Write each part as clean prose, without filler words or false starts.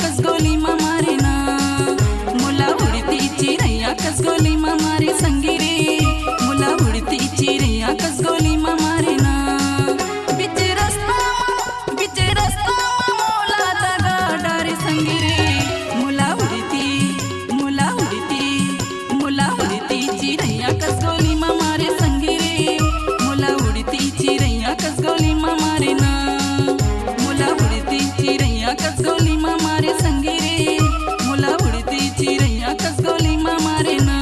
कस गोली मारे ना मुला उड़ती चिड़ैया कस गोली मारे संगी रे मुला उड़ती चिड़ैया कस गोली मारे ना बिच रास्ता मोला दगा डारे संगी रे मुला उड़ती चिड़ैया कस गोली मारे संगी रे मुला उड़ती चिड़ैया कस गोली मारे ना मुला उड़ती चिड़ैया कस गोली मारे संगी रे मुला उड़ती चिड़ैया कस गोली मारे ना।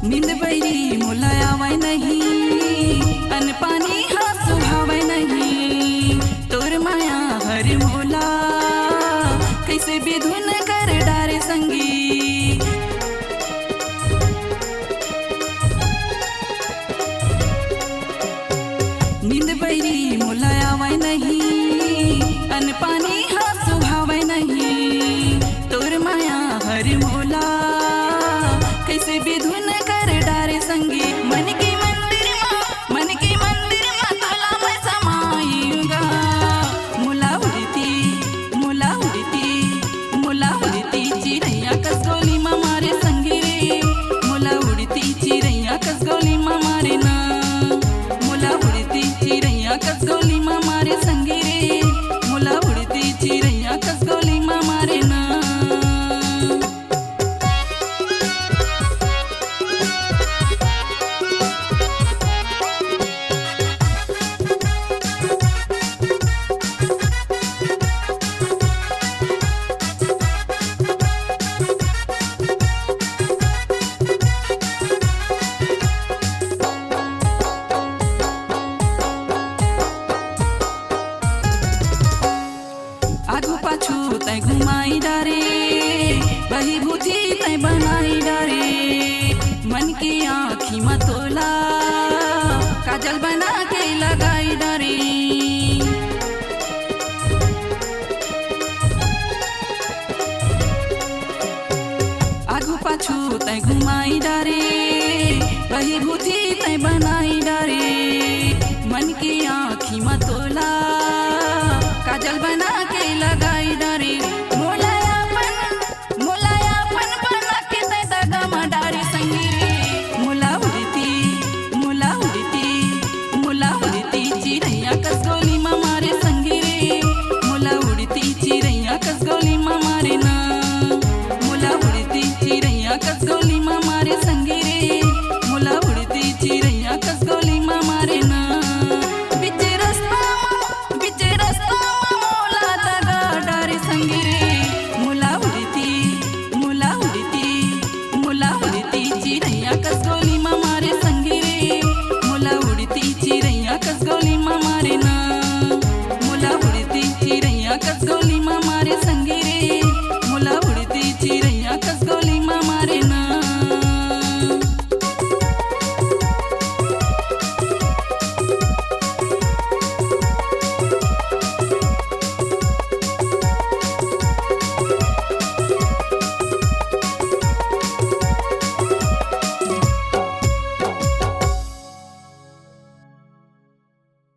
नींद बैरी मोला आवे नहीं अन पानी हाथ सुहावे नहीं तोर माया हर मोला कैसे विधुन कर डारे संगी नींद बैरी मोला आवे नहीं अन पानी हाथ सुहावे नहीं तोर माया हर मोला कैसे विधुन कर डारे संगी मन के मंदिर में तोला मैं समायूंगा मुला उड़ती चिड़ैया कस गोली मारे संगी रे मुला उड़ती चिड़ैया कस गोली मारे ना मुला उड़ती चिड़ैया कस गोली मारे संगी रे मुला उड़ती चिड़ैया कस गोली मारे ना। आगू पाछू तय घुमाई डारे बही भूती तय बनाई डारे मन की आँखी मतोला काजल बना के लगाई डारे आगू पाछू तय घुमाई डारे बही भूती तय बनाई डारे मन की आँखी मतोला काजल बना के लगाई डारे मोलायापन बना के तय दगा डारे संगी रे मुला उड़ती चिड़ैया कस गोली मारे संगी रे मुला उड़ती चिड़ैया कस गोली मारे ना मुला उड़ती चिड़ैया कस